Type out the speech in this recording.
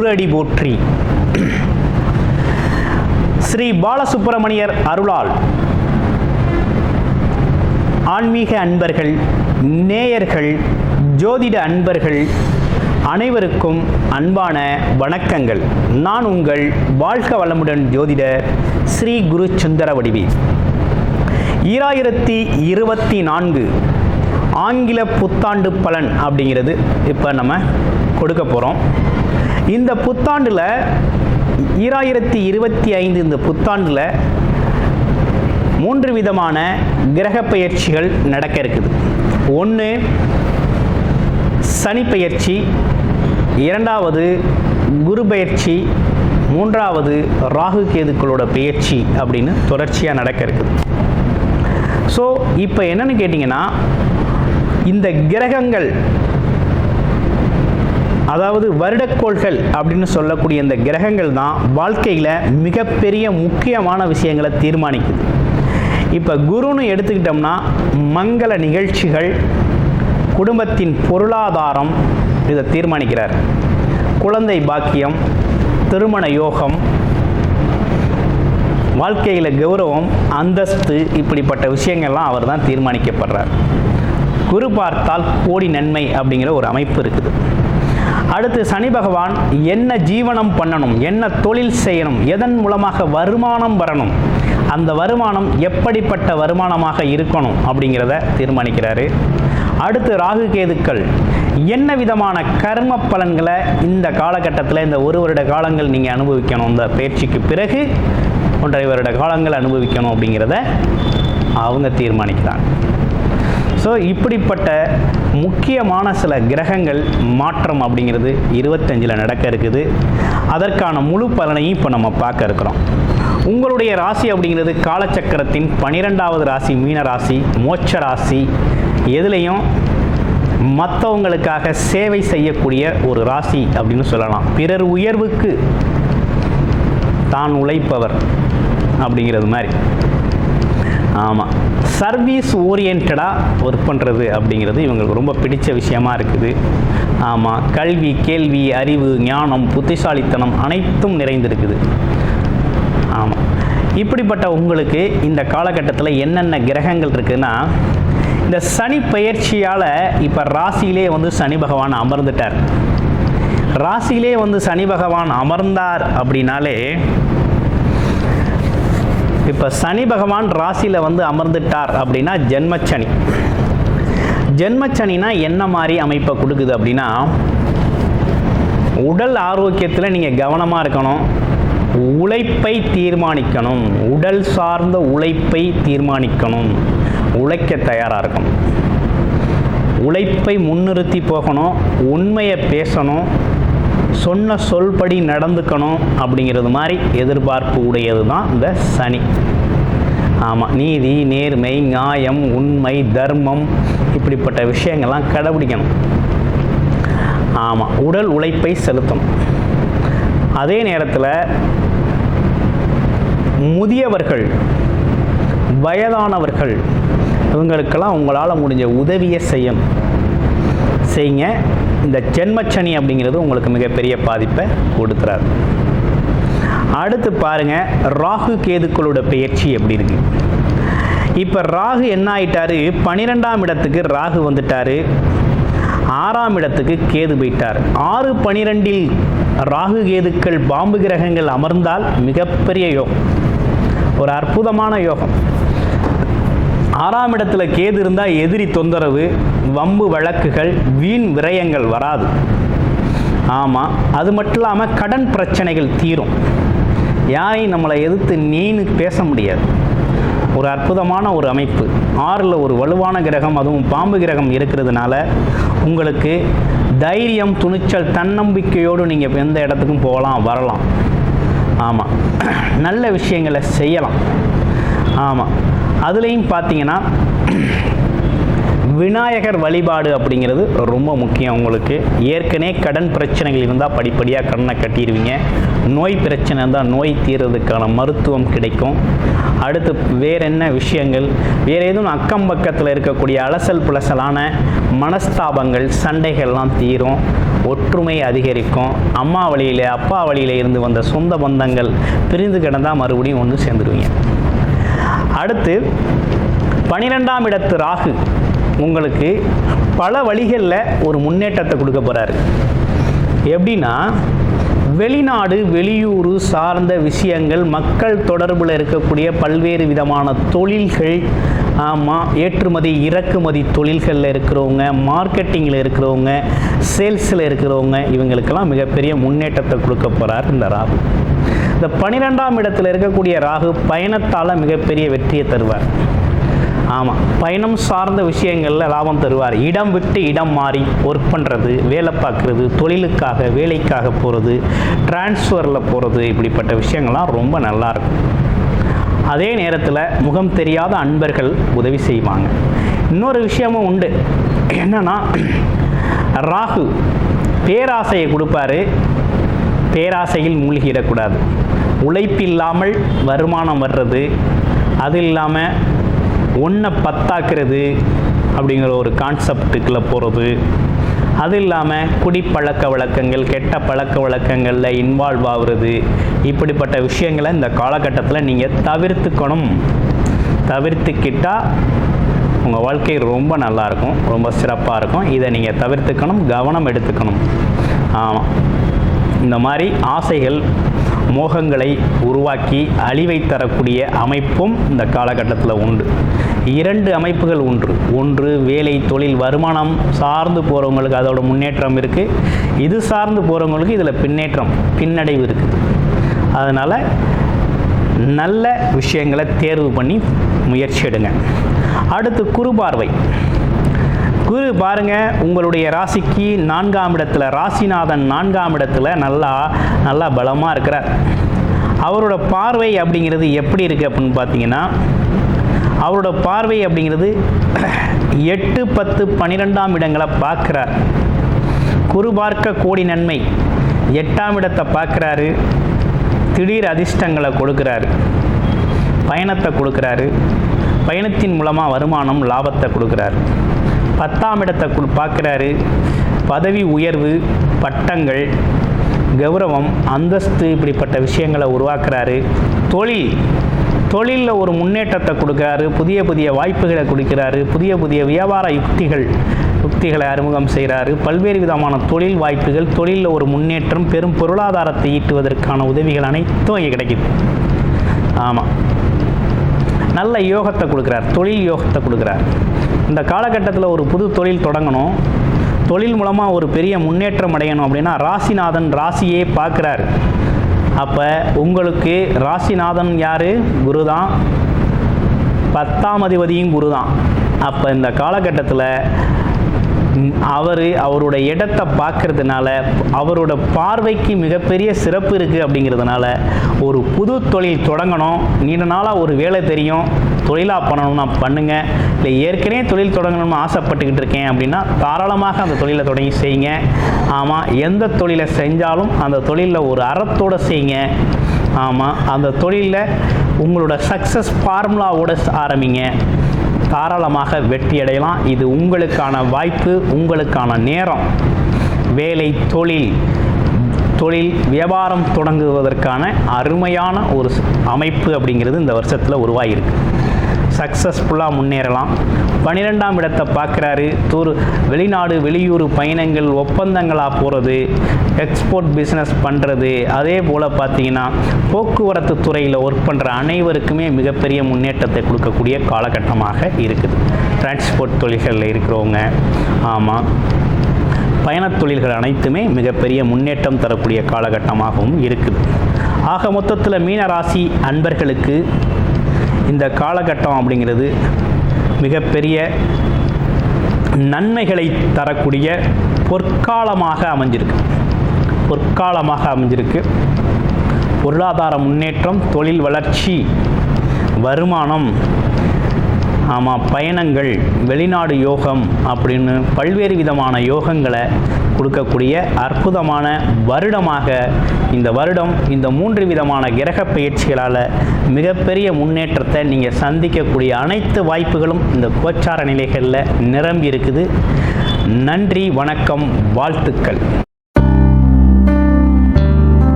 குரு அடி போற்றி. ஸ்ரீ பாலசுப்பிரமணியர் அருளால் ஆன்மீக அன்பர்கள், நேயர்கள், ஜோதிட அன்பர்கள் அனைவருக்கும் அன்பான வணக்கங்கள். நான் உங்கள் வாழ்க வளமுடன் ஜோதிடர் ஸ்ரீ குரு சுந்தர வடிவி. 2024 ஆங்கில புத்தாண்டு பலன் அப்படிங்கிறது இப்போ நம்ம கொடுக்க போகிறோம். இந்த புத்தாண்டில் 2025 இந்த புத்தாண்டில் 3 விதமான கிரக பெயர்ச்சிகள் நடக்க இருக்குது. ஒன்று சனி பெயர்ச்சி, இரண்டாவது குரு பெயர்ச்சி, மூன்றாவது ராகு கேதுக்களோட பெயர்ச்சி அப்படின்னு தொடர்ச்சியாக நடக்க இருக்குது. ஸோ இப்போ என்னன்னு கேட்டிங்கன்னா, இந்த கிரகங்கள், அதாவது வருடக்கோள்கள் அப்படின்னு சொல்லக்கூடிய இந்த கிரகங்கள் தான் வாழ்க்கையில் மிகப்பெரிய முக்கியமான விஷயங்களை தீர்மானிக்குது. இப்போ குருன்னு எடுத்துக்கிட்டோம்னா மங்கள நிகழ்ச்சிகள், குடும்பத்தின் பொருளாதாரம் இதை தீர்மானிக்கிறார். குழந்தை பாக்கியம், திருமண யோகம், வாழ்க்கையில் கௌரவம், அந்தஸ்து, இப்படிப்பட்ட விஷயங்கள்லாம் அவர் தான் தீர்மானிக்கப்படுறார். குரு பார்த்தால் கோடி நன்மை அப்படிங்கிற ஒரு அமைப்பு இருக்குது. அடுத்து சனி பகவான் என்ன ஜீவனம் பண்ணணும், என்ன தொழில் செய்யணும், எதன் மூலமாக வருமானம் வரணும், அந்த வருமானம் எப்படிப்பட்ட வருமானமாக இருக்கணும் அப்படிங்கிறத தீர்மானிக்கிறாரு. அடுத்து ராகு கேதுக்கள் என்ன விதமான கர்ம பலன்களை இந்த காலகட்டத்தில், இந்த 1 வருட காலங்கள் நீங்கள் அனுபவிக்கணும், இந்த பயிற்சிக்கு பிறகு 1.5 வருட காலங்கள் அனுபவிக்கணும் அப்படிங்கிறத அவங்க தீர்மானிக்கிறாங்க. ஸோ இப்படிப்பட்ட முக்கியமான சில கிரகங்கள் மாற்றம் அப்படிங்கிறது 25 நடக்க இருக்குது. அதற்கான முழு பலனையும் இப்போ நம்ம பார்க்க இருக்கிறோம். உங்களுடைய ராசி அப்படிங்கிறது காலச்சக்கரத்தின் 12வது ராசி மீன ராசி, மோட்ச ராசி. எதுலேயும் மற்றவங்களுக்காக சேவை செய்யக்கூடிய ஒரு ராசி அப்படின்னு சொல்லலாம். பிறர் உயர்வுக்கு தான் உழைப்பவர் அப்படிங்கிறது மாதிரி. ஆமாம், சர்வீஸ் ஓரியன்டாக ஒர்க் பண்ணுறது அப்படிங்கிறது இவங்களுக்கு ரொம்ப பிடிச்ச விஷயமா இருக்குது. ஆமாம், கல்வி, கேள்வி, அறிவு, ஞானம், புத்திசாலித்தனம் அனைத்தும் நிறைந்திருக்குது. ஆமாம், இப்படிப்பட்ட உங்களுக்கு இந்த காலகட்டத்தில் என்னென்ன கிரகங்கள் இருக்குதுன்னா, இந்த சனி பெயர்ச்சியால் இப்போ ராசியிலே வந்து சனி பகவான் அமர்ந்துட்டார். ராசியிலே வந்து சனி பகவான் அமர்ந்தார் அப்படின்னாலே, இப்போ சனி பகவான் ராசியில் வந்து அமர்ந்துட்டார் அப்படின்னா ஜென்மச்சனி. ஜென்மச்சனினா என்ன மாதிரி அமைப்பை கொடுக்குது அப்படின்னா, உடல் ஆரோக்கியத்தில் நீங்கள் கவனமாக இருக்கணும், உழைப்பை தீர்மானிக்கணும், உடல் சார்ந்த உழைப்பை தீர்மானிக்கணும், உழைக்க தயாராக இருக்கணும், உழைப்பை முன்னிறுத்தி போகணும், உண்மையை பேசணும், சொன்ன சொல்படி நடந்துக்கணும் அப்படிங்கிறது மாதிரி எதிர்பார்ப்பு உடையது தான் இந்த சனி. ஆமாம், நீதி, நேர்மை, நியாயம், உண்மை, தர்மம், இப்படிப்பட்ட விஷயங்கள்லாம் கடைபிடிக்கணும். ஆமாம், உடல் உழைப்பை செலுத்தணும். அதே நேரத்தில் முதியவர்கள், வயதானவர்கள், இவங்களுக்கெல்லாம் உங்களால் முடிஞ்ச உதவியை செய்யுங்க. இந்த ஜென்மச்சனி அப்படிங்கிறது உங்களுக்கு மிகப்பெரிய பாதிப்பை கொடுத்துறாரு. அடுத்து பாருங்க, ராகு கேதுக்களோட பெயர்ச்சி எப்படி இருக்கு. இப்போ ராகு என்ன ஆயிட்டாரு, 12ஆம் இடத்துக்கு ராகு வந்துட்டாரு, 6ஆம் இடத்துக்கு கேது போயிட்டார். 6-12 ராகு கேதுக்கள் பாம்பு கிரகங்கள் அமர்ந்தால் மிகப்பெரிய யோகம், ஒரு அற்புதமான யோகம். 6ஆம் இடத்துல கேது இருந்தால் எதிரி தொந்தரவு, வம்பு வழக்குகள், வீண் விரயங்கள் வராது. ஆமாம், அது மட்டும் இல்லாமல் கடன் பிரச்சனைகள் தீரும். யாரையும் நம்மளை எதிர்த்து நீனு பேச முடியாது. ஒரு அற்புதமான ஒரு அமைப்பு. 6ல் ஒரு வலுவான கிரகம், அதுவும் பாம்பு கிரகம் இருக்கிறதுனால உங்களுக்கு தைரியம், துணிச்சல், தன்னம்பிக்கையோடு நீங்கள் எந்த இடத்துக்கும் போகலாம், வரலாம். ஆமாம், நல்ல விஷயங்களை செய்யலாம். ஆமாம், அதுலேயும் பார்த்தீங்கன்னா விநாயகர் வழிபாடு அப்படிங்கிறது ரொம்ப முக்கியம். உங்களுக்கு ஏற்கனவே கடன் பிரச்சனைகள் இருந்தால் படிப்படியாக கடனை கட்டிடுவீங்க. நோய் பிரச்சனை இருந்தால் நோய் தீர்றதுக்கான மருத்துவம் கிடைக்கும். அடுத்து வேறு என்ன விஷயங்கள், வேறு எதுவும் அக்கம் பக்கத்தில் இருக்கக்கூடிய அலசல் புலசலான மனஸ்தாபங்கள் சண்டைகள்லாம் தீரும். ஒற்றுமை அதிகரிக்கும். அம்மா வழியில் அப்பா வழியில் இருந்து வந்த சொந்த பந்தங்கள் பிரிந்து கிடந்தால் மறுபடியும் ஒன்று சேர்ந்துடுவீங்க. அடுத்து 12ஆம் இடத்து ராகு உங்களுக்கு பல வழிகளில் ஒரு முன்னேற்றத்தை கொடுக்க போகிறாரு. எப்படின்னா, வெளிநாடு வெளியூர் சார்ந்த விஷயங்கள், மக்கள் தொடர்பில் இருக்கக்கூடிய பல்வேறு விதமான தொழில்கள், ஏற்றுமதி இறக்குமதி தொழில்களில் இருக்கிறவங்க, மார்க்கெட்டிங்கில் இருக்கிறவங்க, சேல்ஸில் இருக்கிறவங்க, இவங்களுக்கெல்லாம் மிகப்பெரிய முன்னேற்றத்தை கொடுக்க போகிறார் இந்த ராகு. இந்த 12ஆம் இடத்தில் இருக்கக்கூடிய ராகு பயணத்தால் மிகப்பெரிய வெற்றியை தருவார். ஆமாம், பயணம் சார்ந்த விஷயங்களில் லாபம் தருவார். இடம் விட்டு இடம் மாறி ஒர்க் பண்ணுறது, வேலை பார்க்குறது, தொழிலுக்காக வேலைக்காக போகிறது, டிரான்ஸ்ஃபரில் போகிறது, இப்படிப்பட்ட விஷயங்கள்லாம் ரொம்ப நல்லாயிருக்கும். அதே நேரத்தில் முகம் தெரியாத அன்பர்கள் உதவி செய்வாங்க. இன்னொரு விஷயமும் உண்டு. என்னன்னா, ராகு பேராசையை கொடுப்பாரு. பேராசையில் மூழ்கிடக்கூடாது. உழைப்பில்லாமல் வருமானம் வர்றது, அது இல்லாமல் ஒன்றை பத்தாக்குறது அப்படிங்கிற ஒரு கான்செப்டுக்குள்ளே போகிறது, அது இல்லாமல் குடிப்பழக்க வழக்கங்கள், கெட்ட பழக்க வழக்கங்களில் இன்வால்வ் ஆகுறது, இப்படிப்பட்ட விஷயங்களை இந்த காலகட்டத்தில் நீங்கள் தவிர்த்துக்கணும். தவிர்த்துக்கிட்டால் உங்கள் வாழ்க்கை ரொம்ப நல்லாயிருக்கும், ரொம்ப சிறப்பாக இருக்கும். இதை நீங்கள் தவிர்த்துக்கணும், கவனம் எடுத்துக்கணும். ஆமாம், இந்த மாதிரி ஆசைகள் மோகங்களை உருவாக்கி அழிவை தரக்கூடிய அமைப்பும் இந்த காலகட்டத்தில் உண்டு. 2 அமைப்புகள் உண்டு. ஒன்று, வேலை தொழில் வருமானம் சார்ந்து போகிறவங்களுக்கு அதோட முன்னேற்றம் இருக்குது. இது சார்ந்து போகிறவங்களுக்கு இதில் பின்னடைவு இருக்குது. அதனால் நல்ல விஷயங்களை தேர்வு பண்ணி முயற்சி எடுங்க. அடுத்து குரு பார்வை. குரு பாருங்க, உங்களுடைய ராசிக்கு 4ஆம் இடத்துல, ராசிநாதன் 4ஆம் இடத்துல நல்லா பலமாக இருக்கிறார். அவரோட பார்வை அப்படிங்கிறது எப்படி இருக்குது அப்படின்னு பார்த்தீங்கன்னா, அவரோட பார்வை அப்படிங்கிறது 8, 10, 12ஆம் இடங்களை பார்க்குறார். குரு பார்க்க கோடி நன்மை. 8ஆம் இடத்தை பார்க்குறாரு. திடீர் அதிர்ஷ்டங்களை கொடுக்குறாரு. பயணத்தை கொடுக்குறாரு. பயணத்தின் மூலமாக வருமானம் லாபத்தை கொடுக்குறாரு. 10ஆம் இடத்தை பார்க்குறாரு. பதவி உயர்வு, பட்டங்கள், கௌரவம், அந்தஸ்து, இப்படிப்பட்ட விஷயங்களை உருவாக்குறாரு. தொழிலில் ஒரு முன்னேற்றத்தை கொடுக்குறாரு. புதிய வாய்ப்புகளை கொடுக்கிறாரு. புதிய வியாபார யுக்திகளை அறிமுகம் செய்கிறாரு. பல்வேறு விதமான தொழில் வாய்ப்புகள், தொழிலில் ஒரு முன்னேற்றம், பெரும் பொருளாதாரத்தை ஈட்டுவதற்கான உதவிகள் அனைத்தும் இங்கே கிடைக்குது. ஆமாம், நல்ல யோகத்தை கொடுக்குறார். தொழில் யோகத்தை கொடுக்குறார். இந்த காலகட்டத்தில் ஒரு புது தொழில் தொடங்கணும், தொழில் மூலமாக ஒரு பெரிய முன்னேற்றம் அடையணும் அப்படின்னா ராசிநாதன் ராசியே பார்க்குறாரு. அப்போ உங்களுக்கு ராசிநாதன் யார்? குரு தான். 10ஆம் அதிபதியும் குரு தான். அப்போ இந்த காலகட்டத்தில் அவரோட இடத்தை பார்க்கறதுனால, அவரோட பார்வைக்கு மிகப்பெரிய சிறப்பு இருக்குது. அப்படிங்கிறதுனால ஒரு புது தொழில் தொடங்கணும், நீண்ட நாளாக ஒரு வேலை தெரியும், தொழிலாக பண்ணணும்னா பண்ணுங்கள். இல்லை ஏற்கனவே தொழில் தொடங்கணும்னு ஆசைப்பட்டுக்கிட்டு இருக்கேன் அப்படின்னா தாராளமாக அந்த தொழிலை தொடங்கி செய்யுங்க. ஆமாம், எந்த தொழிலை செஞ்சாலும் அந்த தொழிலில் ஒரு அறத்தோடு செய்யுங்க. ஆமாம், அந்த தொழிலில் உங்களோட சக்ஸஸ் ஃபார்முலாவோட ஆரம்பிங்க. தாராளமாக வெற்றி அடையலாம். இது உங்களுக்கான வாய்ப்பு, உங்களுக்கான நேரம். வேலை, தொழில் வியாபாரம் தொடங்குவதற்கான அருமையான ஒரு அமைப்பு அப்படிங்கிறது இந்த வருஷத்தில் உருவாகியிருக்கு. சக்ஸஸ்ஃபுல்லாக முன்னேறலாம். 12ஆம் இடத்தை பார்க்குறாரு. வெளிநாடு வெளியூர் பயணங்கள், ஒப்பந்தங்களாக போகிறது, எக்ஸ்போர்ட் பிஸ்னஸ் பண்ணுறது, அதே போல் பார்த்தீங்கன்னா போக்குவரத்து துறையில் ஒர்க் பண்ணுற அனைவருக்குமே மிகப்பெரிய முன்னேற்றத்தை கொடுக்கக்கூடிய காலகட்டமாக இருக்குது. டிரான்ஸ்போர்ட் தொழில்களில் இருக்கிறவங்க, ஆமாம், பயணத் தொழில்கள் அனைத்துமே மிகப்பெரிய முன்னேற்றம் தரக்கூடிய காலகட்டமாகவும் இருக்குது. ஆக மொத்தத்தில் மீனராசி அன்பர்களுக்கு இந்த காலகட்டம் அப்படிங்கிறது மிகப்பெரிய நன்மைகளை தரக்கூடிய பொற்காலமாக அமைஞ்சிருக்கு. பொருளாதார முன்னேற்றம், தொழில் வளர்ச்சி, வருமானம், ஆமாம், பயணங்கள், வெளிநாடு யோகம் அப்படின்னு பல்வேறு விதமான யோகங்களை கொடுக்கக்கூடிய அற்புதமான வருடமாக இந்த வருடம் இந்த 3 விதமான கிரக பயிற்சிகளால் மிகப்பெரிய முன்னேற்றத்தை நீங்கள் சந்திக்கக்கூடிய அனைத்து வாய்ப்புகளும் இந்த கோச்சார நிலைகளில் நிரம்பி இருக்குது. நன்றி, வணக்கம், வாழ்த்துக்கள்.